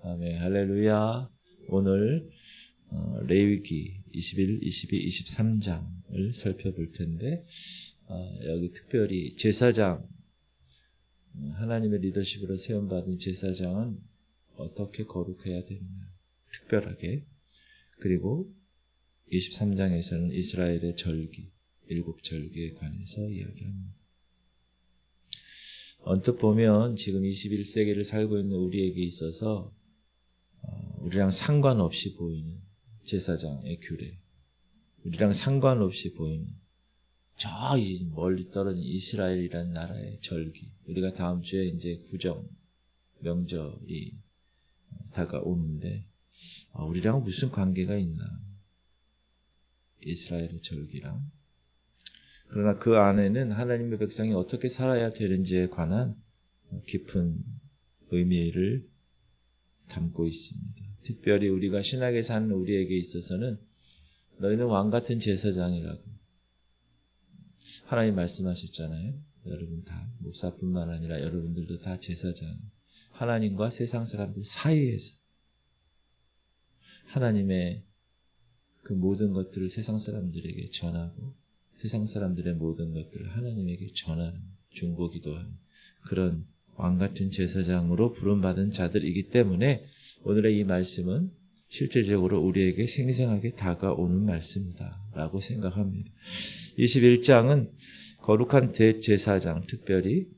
아멘. 할렐루야. 오늘 레위기 21, 22, 23장을 살펴볼 텐데 여기 특별히 제사장, 하나님의 리더십으로 세움받은 제사장은 어떻게 거룩해야 되느냐, 특별하게. 그리고 23장에서는 이스라엘의 절기, 7절기에 관해서 이야기합니다. 언뜻 보면 지금 21세기를 살고 있는 우리에게 있어서 우리랑 상관없이 보이는 제사장의 규례, 우리랑 상관없이 보이는 저 멀리 떨어진 이스라엘이라는 나라의 절기, 우리가 다음 주에 이제 구정 명절이 다가오는데 우리랑 무슨 관계가 있나, 이스라엘의 절기랑. 그러나 그 안에는 하나님의 백성이 어떻게 살아야 되는지에 관한 깊은 의미를 담고 있습니다. 특별히 우리가 신학에 사는 우리에게 있어서는 너희는 왕같은 제사장이라고 하나님 말씀하셨잖아요. 여러분 다, 목사뿐만 아니라 여러분들도 다 제사장, 하나님과 세상 사람들 사이에서 하나님의 그 모든 것들을 세상 사람들에게 전하고 세상 사람들의 모든 것들을 하나님에게 전하는, 중보기도하는 그런 왕같은 제사장으로 부름받은 자들이기 때문에 오늘의 이 말씀은 실질적으로 우리에게 생생하게 다가오는 말씀이다 라고 생각합니다. 21장은 거룩한 대제사장, 특별히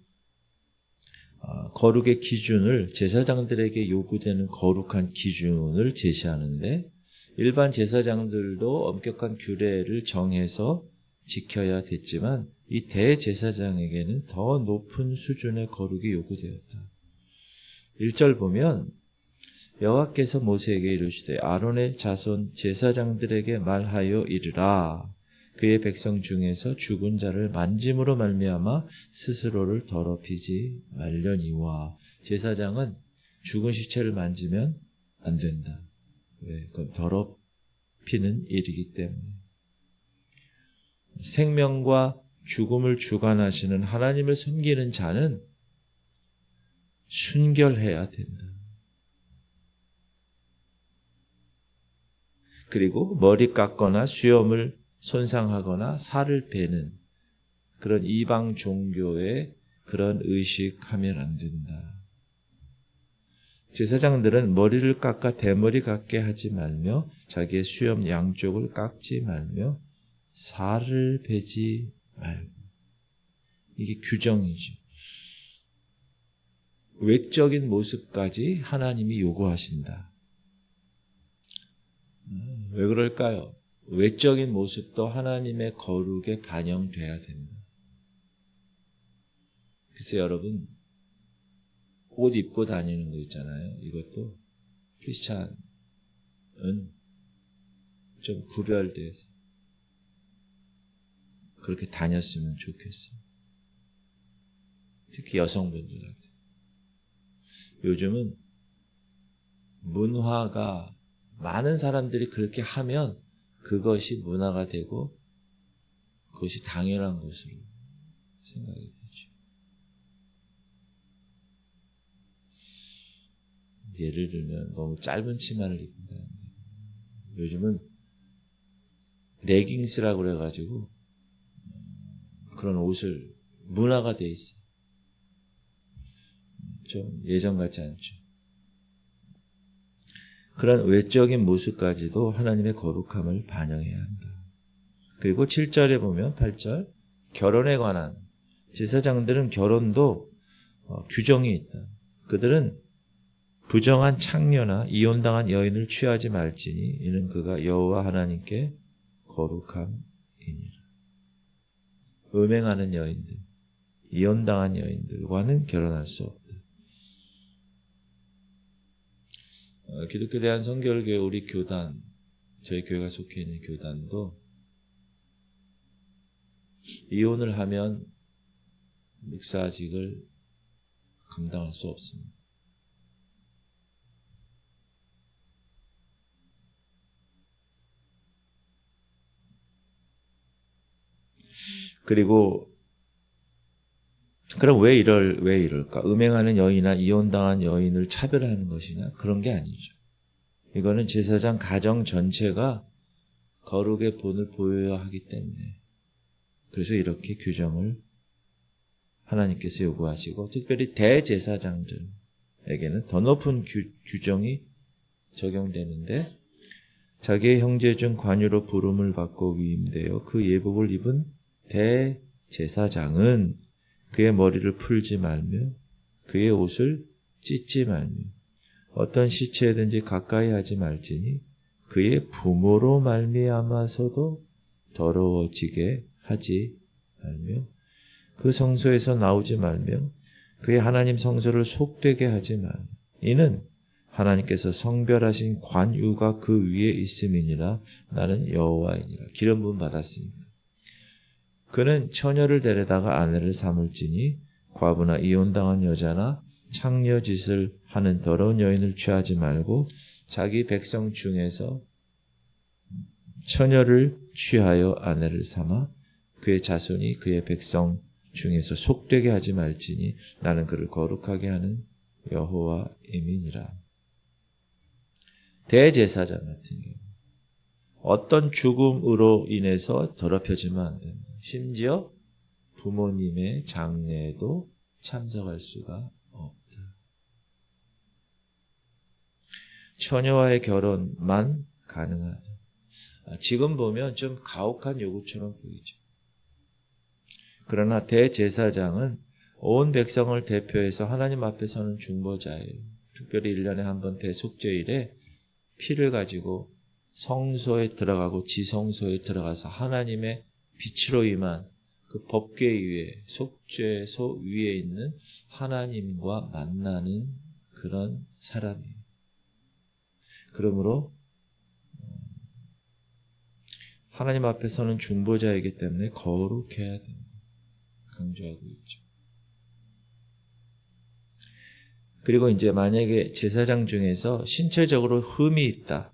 거룩의 기준을, 제사장들에게 요구되는 거룩한 기준을 제시하는데, 일반 제사장들도 엄격한 규례를 정해서 지켜야 됐지만 이 대제사장에게는 더 높은 수준의 거룩이 요구되었다. 1절 보면 여호와께서 모세에게 이르시되 아론의 자손 제사장들에게 말하여 이르라. 그의 백성 중에서 죽은 자를 만짐으로 말미암아 스스로를 더럽히지 말려니와. 제사장은 죽은 시체를 만지면 안 된다. 왜? 그건 더럽히는 일이기 때문에. 생명과 죽음을 주관하시는 하나님을 섬기는 자는 순결해야 된다. 그리고 머리 깎거나 수염을 손상하거나 살을 베는 그런 이방 종교의 그런 의식하면 안 된다. 제사장들은 머리를 깎아 대머리 같게 하지 말며 자기의 수염 양쪽을 깎지 말며 살을 베지 말고. 이게 규정이죠. 외적인 모습까지 하나님이 요구하신다. 왜 그럴까요? 외적인 모습도 하나님의 거룩에 반영돼야 된다. 그래서 여러분, 옷 입고 다니는 거 있잖아요. 이것도 크리스찬은 좀 구별돼서 그렇게 다녔으면 좋겠어요. 특히 여성분들 같아요. 요즘은 문화가, 많은 사람들이 그렇게 하면 그것이 문화가 되고 그것이 당연한 것으로 생각이 되죠. 예를 들면 너무 짧은 치마를 입는다는 거예요. 요즘은 레깅스라고 그래가지고 그런 옷을 문화가 돼 있어요. 좀 예전 같지 않죠. 그런 외적인 모습까지도 하나님의 거룩함을 반영해야 한다. 그리고 7절에 보면 8절, 결혼에 관한, 제사장들은 결혼도 규정이 있다. 그들은 부정한 창녀나 이혼당한 여인을 취하지 말지니 이는 그가 여호와 하나님께 거룩함이니라. 음행하는 여인들, 이혼당한 여인들과는 결혼할 수 없다. 기독교 대한성결교회 우리 교단, 저희 교회가 속해 있는 교단도 이혼을 하면 목사직을 감당할 수 없습니다. 그리고 그럼 왜 이럴까? 음행하는 여인이나 이혼당한 여인을 차별하는 것이냐? 그런 게 아니죠. 이거는 제사장 가정 전체가 거룩의 본을 보여야 하기 때문에, 그래서 이렇게 규정을 하나님께서 요구하시고, 특별히 대제사장들에게는 더 높은 규정이 적용되는데, 자기의 형제 중 관유로 부름을 받고 위임되어 그 예복을 입은 대제사장은 그의 머리를 풀지 말며 그의 옷을 찢지 말며 어떤 시체든지 가까이 하지 말지니 그의 부모로 말미암아서도 더러워지게 하지 말며 그 성소에서 나오지 말며 그의 하나님 성소를 속되게 하지 말며 이는 하나님께서 성별하신 관유가 그 위에 있음이니라. 나는 여호와이니라. 기름 부음 받았으니까. 그는 처녀를 데려다가 아내를 삼을지니 과부나 이혼당한 여자나 창녀짓을 하는 더러운 여인을 취하지 말고 자기 백성 중에서 처녀를 취하여 아내를 삼아 그의 자손이 그의 백성 중에서 속되게 하지 말지니 나는 그를 거룩하게 하는 여호와임이니라. 대제사장 같은 경우 어떤 죽음으로 인해서 더럽혀지면 안 됩니다. 심지어 부모님의 장례에도 참석할 수가 없다. 처녀와의 결혼만 가능하다. 지금 보면 좀 가혹한 요구처럼 보이죠. 그러나 대제사장은 온 백성을 대표해서 하나님 앞에 서는 중보자예요. 특별히 1년에 한 번 대속죄일에 피를 가지고 성소에 들어가고 지성소에 들어가서 하나님의 빛으로 임한 그 법궤 위에 속죄소 위에 있는 하나님과 만나는 그런 사람이에요. 그러므로 하나님 앞에 서는 중보자이기 때문에 거룩해야 됩니다. 강조하고 있죠. 그리고 이제 만약에 제사장 중에서 신체적으로 흠이 있다.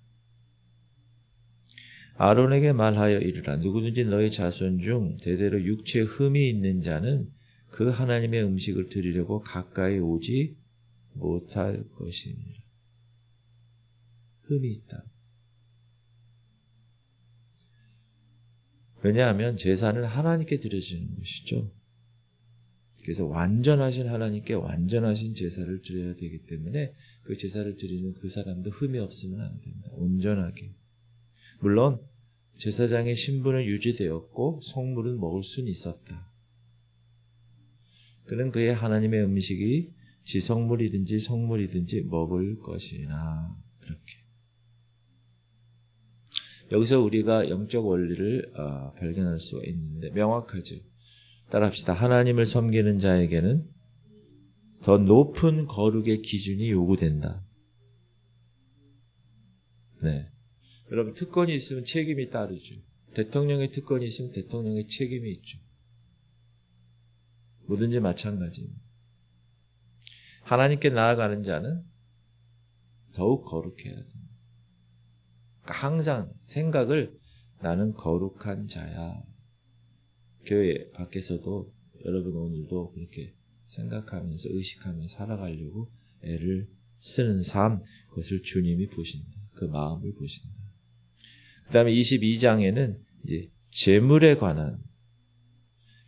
아론에게 말하여 이르라. 누구든지 너희 자손 중 대대로 육체에 흠이 있는 자는 그 하나님의 음식을 드리려고 가까이 오지 못할 것이니라. 흠이 있다. 왜냐하면 제사는 하나님께 드려지는 것이죠. 그래서 완전하신 하나님께 완전하신 제사를 드려야 되기 때문에 그 제사를 드리는 그 사람도 흠이 없으면 안 된다. 온전하게. 물론 제사장의 신분은 유지되었고 성물은 먹을 수는 있었다. 그는 그의 하나님의 음식이 지성물이든지 성물이든지 먹을 것이나 이렇게. 여기서 우리가 영적 원리를 발견할 수가 있는데 명확하죠. 따라합시다. 하나님을 섬기는 자에게는 더 높은 거룩의 기준이 요구된다. 네. 여러분 특권이 있으면 책임이 따르죠. 대통령의 특권이 있으면 대통령의 책임이 있죠. 뭐든지 마찬가지입니다. 하나님께 나아가는 자는 더욱 거룩해야 됩니다. 그러니까 항상 생각을 나는 거룩한 자야. 교회 밖에서도 여러분 오늘도 그렇게 생각하면서 의식하면서 살아가려고 애를 쓰는 삶, 그것을 주님이 보신다. 그 마음을 보신다. 그 다음에 22장에는 이제 제물에 관한,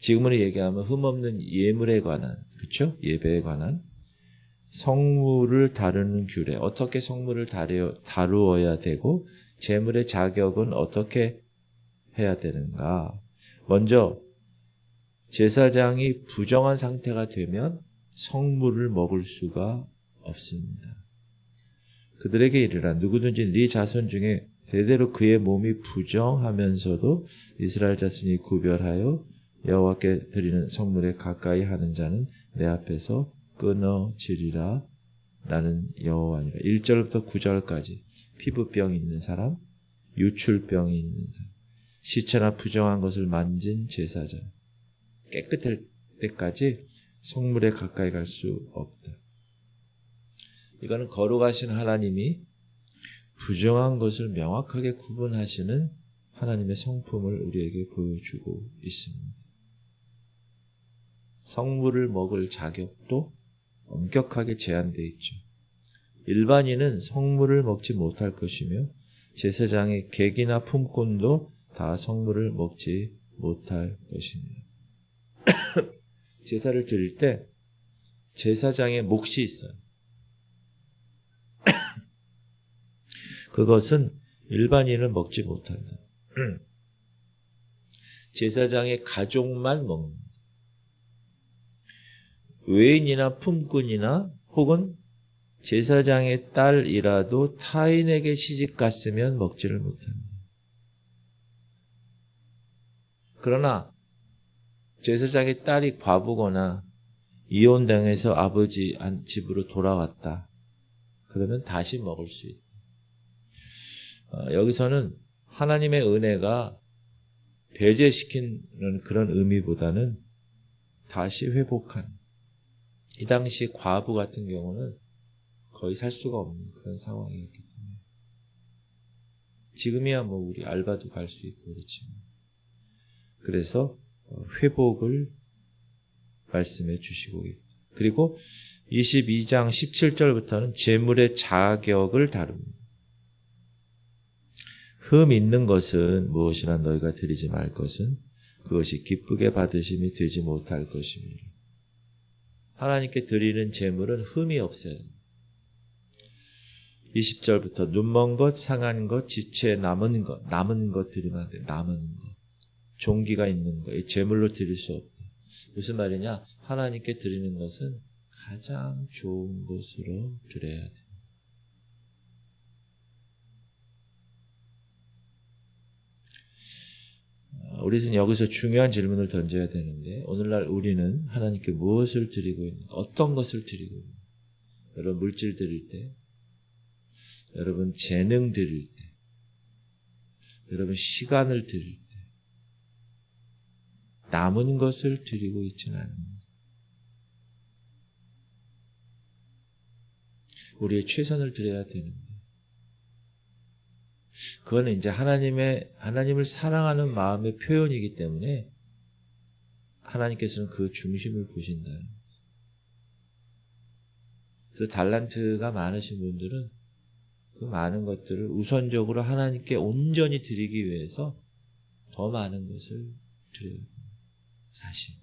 지금으로 얘기하면 흠없는 예물에 관한, 그렇죠? 예배에 관한 성물을 다루는 규례, 어떻게 성물을 다루어야 되고 제물의 자격은 어떻게 해야 되는가. 먼저 제사장이 부정한 상태가 되면 성물을 먹을 수가 없습니다. 그들에게 이르라. 누구든지 네 자손 중에 대대로 그의 몸이 부정하면서도 이스라엘 자손이 구별하여 여호와께 드리는 성물에 가까이 하는 자는 내 앞에서 끊어지리라. 나는 여호와니라. 1절부터 9절까지 피부병이 있는 사람, 유출병이 있는 사람, 시체나 부정한 것을 만진 제사장, 깨끗할 때까지 성물에 가까이 갈 수 없다. 이거는 거룩하신 하나님이 부정한 것을 명확하게 구분하시는 하나님의 성품을 우리에게 보여주고 있습니다. 성물을 먹을 자격도 엄격하게 제한되어 있죠. 일반인은 성물을 먹지 못할 것이며 제사장의 객이나 품꾼도 다 성물을 먹지 못할 것입니다. 제사를 드릴 때 제사장의 몫이 있어요. 그것은 일반인은 먹지 못한다. 제사장의 가족만 먹는, 외인이나 품꾼이나 혹은 제사장의 딸이라도 타인에게 시집 갔으면 먹지를 못합니다. 그러나 제사장의 딸이 과부거나 이혼당해서 아버지 집으로 돌아왔다. 그러면 다시 먹을 수 있다. 여기서는 하나님의 은혜가 배제시키는 그런 의미보다는 다시 회복하는. 이 당시 과부 같은 경우는 거의 살 수가 없는 그런 상황이었기 때문에. 지금이야 뭐 우리 알바도 갈 수 있고 그렇지만. 그래서 회복을 말씀해 주시고 있다. 그리고 22장 17절부터는 재물의 자격을 다룹니다. 흠 있는 것은 무엇이나 너희가 드리지 말 것은 그것이 기쁘게 받으심이 되지 못할 것입니다. 하나님께 드리는 재물은 흠이 없어야 합니다. 20절부터 눈먼 것, 상한 것, 지체 남은 것 드리면 안 돼. 남은 것. 종기가 있는 것. 재물로 드릴 수 없다. 무슨 말이냐? 하나님께 드리는 것은 가장 좋은 것으로 드려야 돼. 우리는 여기서 중요한 질문을 던져야 되는데 오늘날 우리는 하나님께 무엇을 드리고 있는가? 어떤 것을 드리고 있는가? 여러분 물질 드릴 때, 여러분 재능 드릴 때, 여러분 시간을 드릴 때 남은 것을 드리고 있지는 않는다. 우리의 최선을 드려야 되는데 그거는 이제 하나님을 사랑하는 마음의 표현이기 때문에 하나님께서는 그 중심을 보신다는 거죠. 그래서 달란트가 많으신 분들은 그 많은 것들을 우선적으로 하나님께 온전히 드리기 위해서 더 많은 것을 드려야 됩니다. 사실.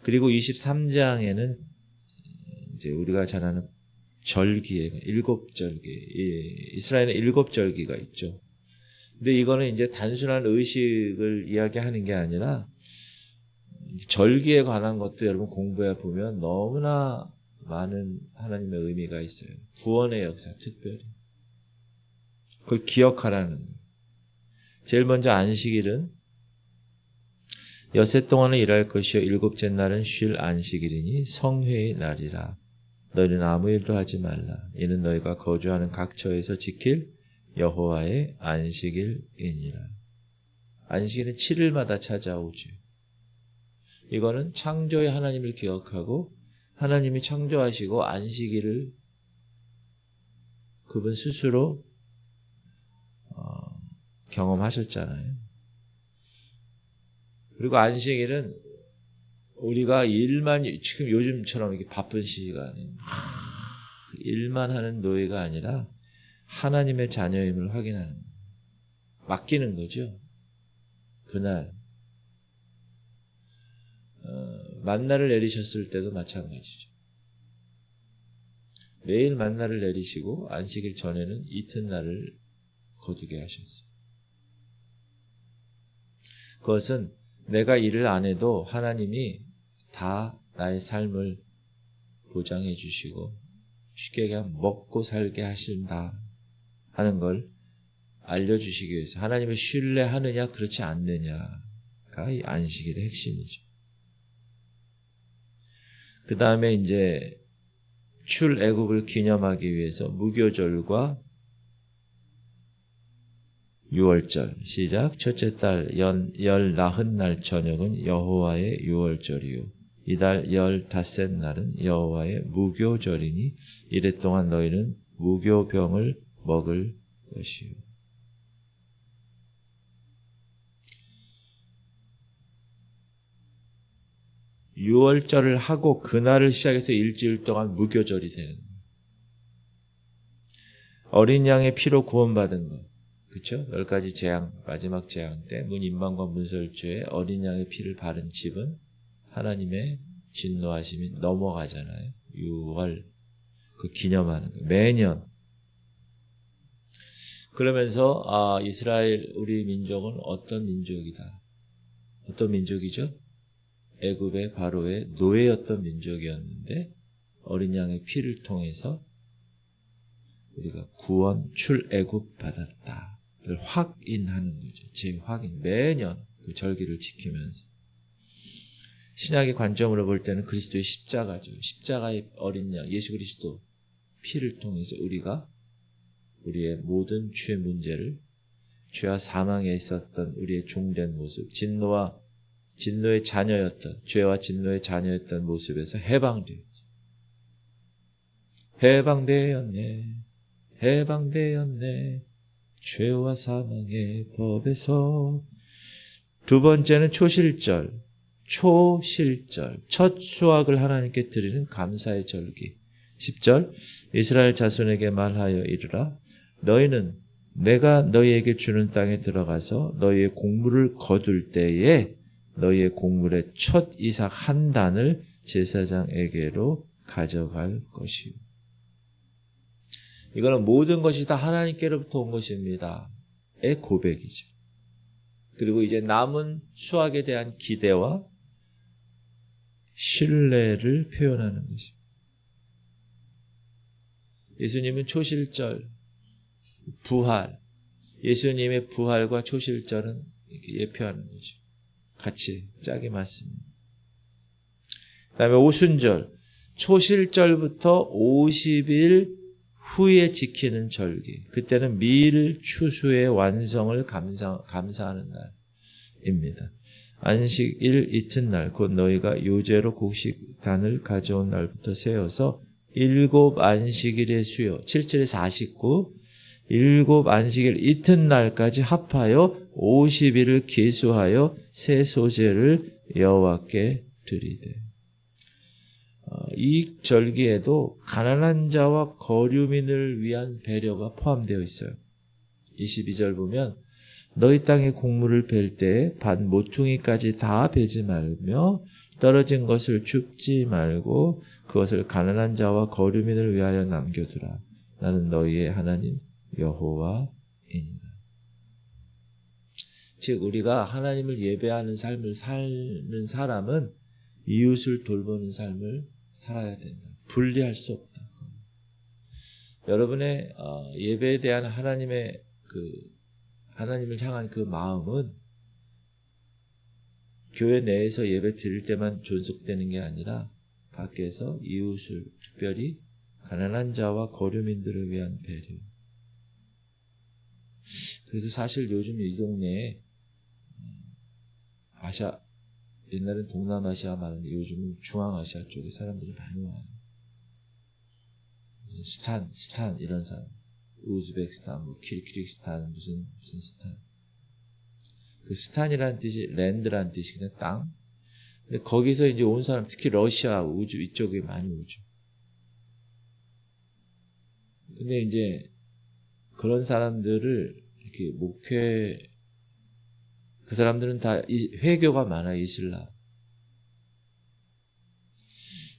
그리고 23장에는 이제 우리가 잘 아는 절기에, 7절기, 이스라엘에 7절기가 있죠. 근데 이거는 이제 단순한 의식을 이야기하는 게 아니라 절기에 관한 것도 여러분 공부해 보면 너무나 많은 하나님의 의미가 있어요. 구원의 역사 특별히. 그걸 기억하라는 거예요. 제일 먼저 안식일은 엿새 동안은 일할 것이요 일곱째 날은 쉴 안식일이니 성회의 날이라. 너희는 아무 일도 하지 말라. 이는 너희가 거주하는 각처에서 지킬 여호와의 안식일이니라. 안식일은 7일마다 찾아오죠. 이거는 창조의 하나님을 기억하고 하나님이 창조하시고 안식일을 그분 스스로 경험하셨잖아요. 그리고 안식일은 우리가 일만 지금 요즘처럼 이렇게 바쁜 시간에 일만 하는 노예가 아니라 하나님의 자녀임을 확인하는 거예요. 맡기는 거죠. 그날 만나를 내리셨을 때도 마찬가지죠. 매일 만나를 내리시고 안식일 전에는 이튿날을 거두게 하셨어요. 그것은 내가 일을 안 해도 하나님이 다 나의 삶을 보장해 주시고 쉽게 그냥 먹고 살게 하신다 하는 걸 알려주시기 위해서 하나님을 신뢰하느냐 그렇지 않느냐가 이 안식일의 핵심이죠. 그 다음에 이제 출애굽을 기념하기 위해서 무교절과 유월절 시작. 첫째 달 열 나흔날 저녁은 여호와의 유월절이요 이달 15날은 여호와의 무교절이니 이래 동안 너희는 무교병을 먹을 것이요. 유월절을 하고 그날을 시작해서 일주일 동안 무교절이 되는 거예요. 어린 양의 피로 구원받은 것. 그렇죠? 10가지 재앙, 마지막 재앙 때 문임방과 문설주에 어린 양의 피를 바른 집은 하나님의 진노하심이 넘어가잖아요. 6월 그 기념하는 거. 매년. 그러면서 이스라엘 우리 민족은 어떤 민족이다. 어떤 민족이죠? 애굽의 바로의 노예였던 민족이었는데 어린 양의 피를 통해서 우리가 구원 출애굽 받았다. 를 확인하는 거죠. 재확인. 매년 그 절기를 지키면서. 신약의 관점으로 볼 때는 그리스도의 십자가죠. 십자가의 어린 양 예수 그리스도 피를 통해서 우리가 우리의 모든 죄 문제를 죄와 사망에 있었던 우리의 종된 모습, 진노의 자녀였던 죄와 진노의 자녀였던 모습에서 해방되었네. 죄와 사망의 법에서. 두 번째는 초실절. 첫 수확을 하나님께 드리는 감사의 절기. 10절 이스라엘 자손에게 말하여 이르라. 너희는 내가 너희에게 주는 땅에 들어가서 너희의 곡물을 거둘 때에 너희의 곡물의 첫 이삭 한 단을 제사장에게로 가져갈 것이요. 이거는 모든 것이 다 하나님께로부터 온 것입니다. 의 고백이죠. 그리고 이제 남은 수확에 대한 기대와 신뢰를 표현하는 것입니다. 예수님은 초실절, 부활, 예수님의 부활과 초실절은 이렇게 예표하는 거죠. 같이 짝이 맞습니다. 그 다음에 오순절, 초실절부터 50일 후에 지키는 절기. 그때는 밀 추수의 완성을 감사하는 날입니다. 안식일 이튿날 곧 너희가 요제로 곡식단을 가져온 날부터 세어서 7 안식일의 수요 7, 7에 49 7 안식일 이튿날까지 합하여 50일을 계수하여 새 소재를 여호와께 드리되. 이 절기에도 가난한 자와 거류민을 위한 배려가 포함되어 있어요. 22절 보면 너희 땅의 곡물을 벨 때에 밭 모퉁이까지 다 베지 말며 떨어진 것을 줍지 말고 그것을 가난한 자와 거류민을 위하여 남겨두라. 나는 너희의 하나님 여호와이니라. 즉 우리가 하나님을 예배하는 삶을 사는 사람은 이웃을 돌보는 삶을 살아야 된다. 분리할 수 없다. 여러분의 예배에 대한 하나님을 향한 그 마음은 교회 내에서 예배 드릴 때만 존속되는 게 아니라 밖에서 이웃을 특별히 가난한 자와 거류민들을 위한 배려. 그래서 사실 요즘 이 동네에 옛날엔 동남아시아 많은데 요즘은 중앙아시아 쪽에 사람들이 많이 와요. 스탄 이런 사람, 우즈베키스탄, 키르기스탄 무슨 스탄. 그 스탄이라는 뜻이 랜드라는 뜻이 그냥 땅. 근데 거기서 이제 온 사람, 특히 러시아, 우주 이쪽에 많이 오죠. 근데 이제 그런 사람들을 이렇게 그 사람들은 다 회교가 많아요, 이슬람.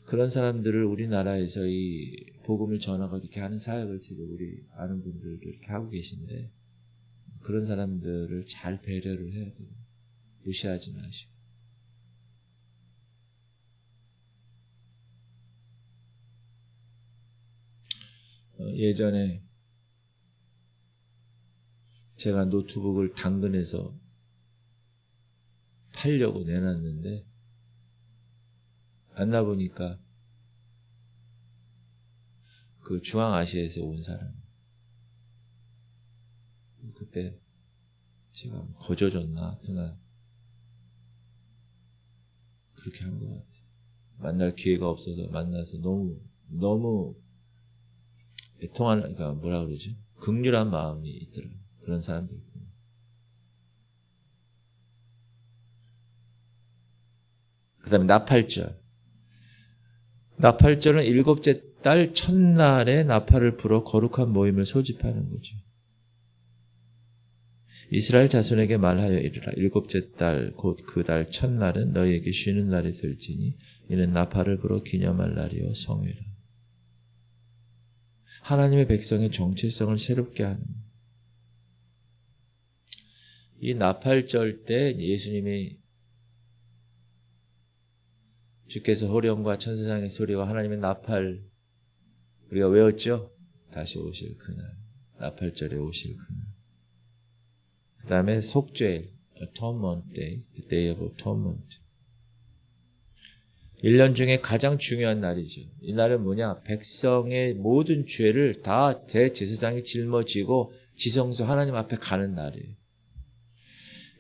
그런 사람들을 우리나라에서 이 복음을 전하고 이렇게 하는 사역을 지금 우리 아는 분들도 이렇게 하고 계신데, 그런 사람들을 잘 배려를 해야 돼요. 무시하지 마시고. 예전에 제가 노트북을 당근에서 팔려고 내놨는데 만나보니까 그 중앙아시아에서 온 사람. 그때 제가 거저줬나 하여튼 그렇게 한 것 같아요. 만날 기회가 없어서 만나서 너무 애통하는, 그러니까 뭐라 그러지? 긍휼한 마음이 있더라고요. 그런 사람들. 그 다음에 나팔절. 나팔절은 일곱째 달 첫날에 나팔을 불어 거룩한 모임을 소집하는 거죠. 이스라엘 자손에게 말하여 이르라. 일곱째 달 곧 그 달 첫날은 너희에게 쉬는 날이 될지니 이는 나팔을 불어 기념할 날이요 성회라. 하나님의 백성의 정체성을 새롭게 하는, 이 나팔절 때 예수님이 주께서 호령과 천사장의 소리와 하나님의 나팔, 우리가 외웠죠? 다시 오실 그날, 나팔절에 오실 그날. 그 다음에 속죄일, Atonement Day, the Day of Atonement. 1년 중에 가장 중요한 날이죠. 이 날은 뭐냐? 백성의 모든 죄를 다 대제사장이 짊어지고 지성소 하나님 앞에 가는 날이에요.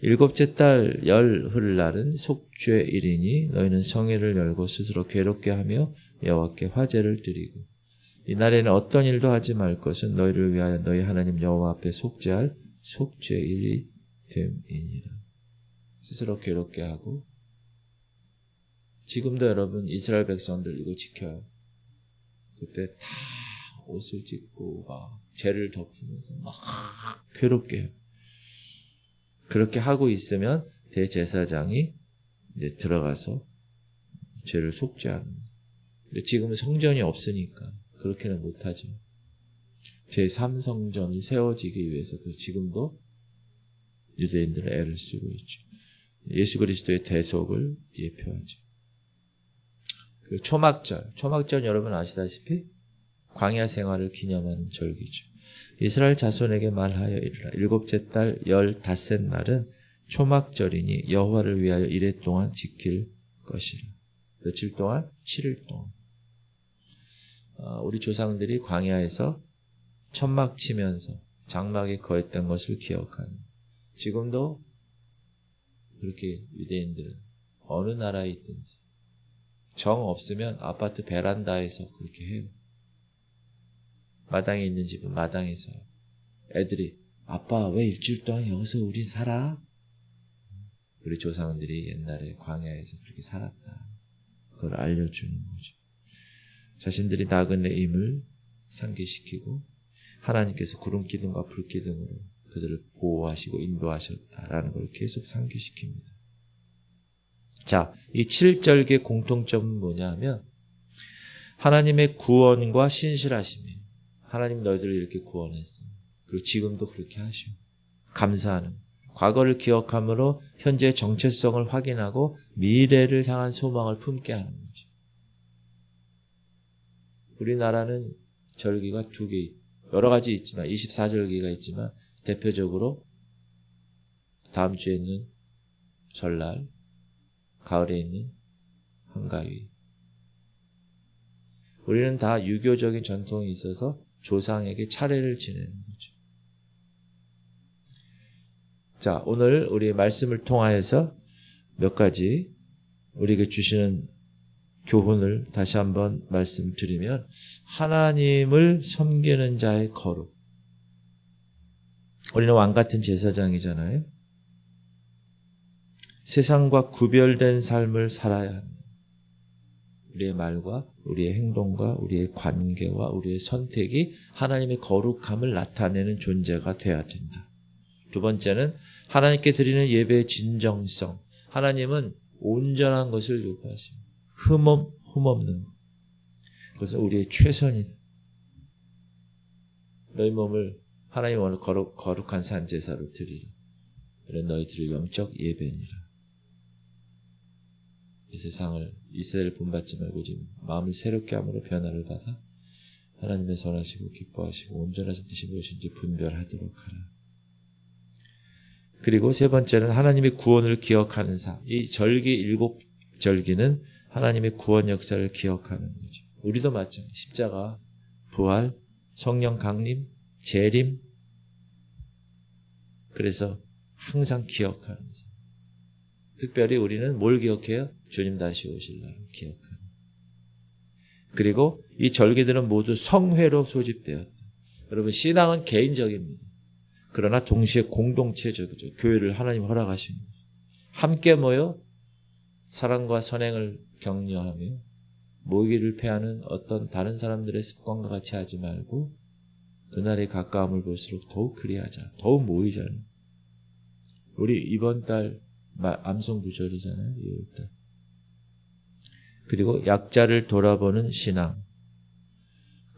일곱째 달 열흘날은 속죄일이니 너희는 성회를 열고 스스로 괴롭게 하며 여호와께 화제를 드리고 이 날에는 어떤 일도 하지 말 것은 너희를 위하여 너희 하나님 여호와 앞에 속죄할 속죄일이 됨이니라. 스스로 괴롭게 하고, 지금도 여러분 이스라엘 백성들 이거 지켜요. 그때 다 옷을 찢고 막 죄를 덮으면서 막 괴롭게 해요. 그렇게 하고 있으면 대제사장이 이제 들어가서 죄를 속죄하는. 지금은 성전이 없으니까 그렇게는 못하죠. 제3성전이 세워지기 위해서 지금도 유대인들은 애를 쓰고 있죠. 예수 그리스도의 대속을 예표하죠. 그 초막절 여러분 아시다시피 광야 생활을 기념하는 절기죠. 이스라엘 자손에게 말하여 이르라. 일곱째 달 15날은 초막절이니 여호와를 위하여 이레 동안 지킬 것이라. 며칠 동안? 7일 동안. 우리 조상들이 광야에서 천막 치면서 장막에 거했던 것을 기억하는, 지금도 그렇게 유대인들은 어느 나라에 있든지 정 없으면 아파트 베란다에서 그렇게 해요. 마당에 있는 집은 마당에서. 애들이 아빠 왜 일주일 동안 여기서 우린 살아? 우리 조상들이 옛날에 광야에서 그렇게 살았다. 그걸 알려주는 거죠. 자신들이 나그네임을 상기시키고 하나님께서 구름기둥과 불기둥으로 그들을 보호하시고 인도하셨다라는 걸 계속 상기시킵니다. 자, 이 7절기의 공통점은 뭐냐 하면 하나님의 구원과 신실하심이에요. 하나님 너희들을 이렇게 구원했어요. 그리고 지금도 그렇게 하셔. 감사하는, 과거를 기억함으로 현재의 정체성을 확인하고 미래를 향한 소망을 품게 하는 거죠. 우리나라는 절기가 두 개, 여러 가지 있지만 24절기가 있지만 대표적으로 다음 주에 있는 설날, 가을에 있는 한가위. 우리는 다 유교적인 전통이 있어서 조상에게 차례를 지내는 거죠. 자, 오늘 우리의 말씀을 통하여서 몇 가지 우리에게 주시는 교훈을 다시 한번 말씀드리면, 하나님을 섬기는 자의 거룩. 우리는 왕같은 제사장이잖아요. 세상과 구별된 삶을 살아야 합니다. 우리의 말과 우리의 행동과 우리의 관계와 우리의 선택이 하나님의 거룩함을 나타내는 존재가 되어야 된다. 두 번째는 하나님께 드리는 예배의 진정성. 하나님은 온전한 것을 요구하십니다. 흠없는 것. 그것은 우리의 최선이다. 너희 몸을 하나님 오늘 거룩한 산제사로 드리라. 그래 너희들의 영적 예배니라. 이 세상을 이스라엘 본받지 말고 지금 마음을 새롭게 함으로 변화를 받아 하나님의 선하시고 기뻐하시고 온전하신 뜻이 무엇인지 분별하도록 하라. 그리고 세 번째는 하나님의 구원을 기억하는 삶. 이 절기 7절기는 하나님의 구원 역사를 기억하는 거죠. 우리도 마찬가지. 십자가, 부활, 성령 강림, 재림. 그래서 항상 기억하는 삶. 특별히 우리는 뭘 기억해요? 주님 다시 오실 날 기억하는. 그리고 이 절기들은 모두 성회로 소집되었다. 여러분, 신앙은 개인적입니다. 그러나 동시에 공동체적이죠. 교회를 하나님 허락하신 거죠. 함께 모여 사랑과 선행을 격려하며 모이기를 패하는 어떤 다른 사람들의 습관과 같이 하지 말고 그날의 가까움을 볼수록 더욱 그리하자. 더욱 모이자는. 우리 이번 달 암송구절이잖아요. 2월달. 그리고 약자를 돌아보는 신앙.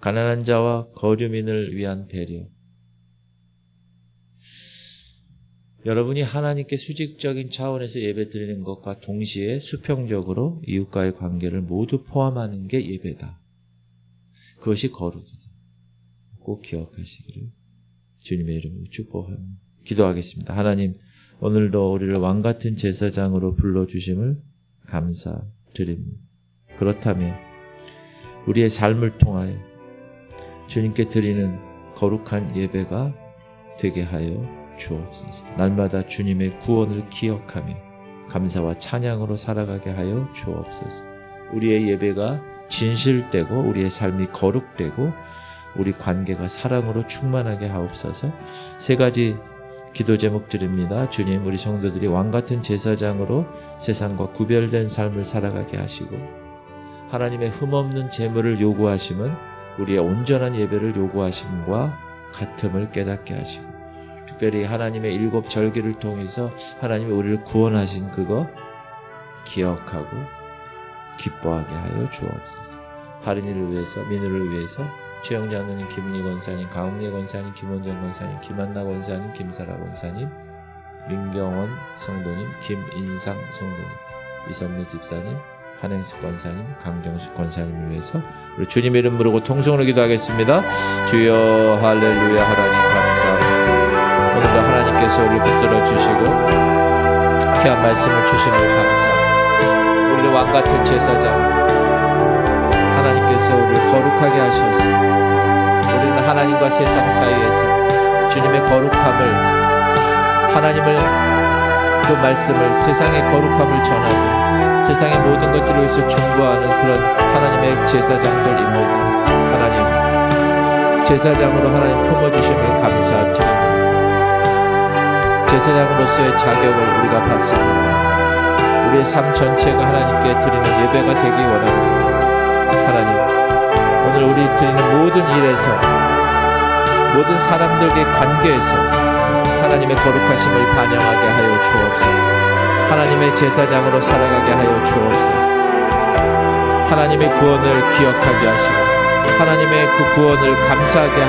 가난한 자와 거류민을 위한 배려. 여러분이 하나님께 수직적인 차원에서 예배드리는 것과 동시에 수평적으로 이웃과의 관계를 모두 포함하는 게 예배다. 그것이 거룩이다. 꼭 기억하시기를 주님의 이름으로 축복합니다. 기도하겠습니다. 하나님, 오늘도 우리를 왕같은 제사장으로 불러주심을 감사드립니다. 그렇다면 우리의 삶을 통하여 주님께 드리는 거룩한 예배가 되게 하여 주옵소서. 날마다 주님의 구원을 기억하며 감사와 찬양으로 살아가게 하여 주옵소서. 우리의 예배가 진실되고 우리의 삶이 거룩되고 우리 관계가 사랑으로 충만하게 하옵소서. 3가지 기도 제목 드립니다. 주님, 우리 성도들이 왕같은 제사장으로 세상과 구별된 삶을 살아가게 하시고 하나님의 흠없는 제물을 요구하심은 우리의 온전한 예배를 요구하심과 같음을 깨닫게 하시고 특별히 하나님의 7 절기를 통해서 하나님이 우리를 구원하신 그거 기억하고 기뻐하게 하여 주옵소서. 할인이를 위해서, 민우를 위해서 최영재 장로님, 김은희 권사님, 강웅래 권사님, 김원정 권사님, 김한나 권사님, 김사라 권사님, 민경원 성도님, 김인상 성도님, 이선미 집사님, 한행숙 권사님, 강정숙 권사님을 위해서 우리 주님 이름 부르고 통성으로 기도하겠습니다. 주여 할렐루야. 하나님 감사합니다. 오늘도 하나님께서 우리를 붙들어 주시고 귀한 말씀을 주심을 감사합니다. 우리를 왕같은 제사장 하나님께서 우리를 거룩하게 하셔서 우리는 하나님과 세상 사이에서 주님의 거룩함을 하나님을 그 말씀을 세상의 거룩함을 전하고 세상의 모든 것들을 위해서 중보하는 그런 하나님의 제사장들입니다. 하나님 제사장으로 하나님 품어주심을 감사드립니다. 제사장으로서의 자격을 우리가 받습니다. 우리의 삶 전체가 하나님께 드리는 예배가 되기 원합니다. 하나님, 오늘 우리 드리는 모든 일에서 모든 사람들과의 관계에서 하나님의 거룩하심을 반영하게 하여 주옵소서. 하나님의 제사장으로 살아가게 하여 주옵소서. 하나님의 구원을 기억하게 하시고 하나님의 그 구원을 감사하게 하시고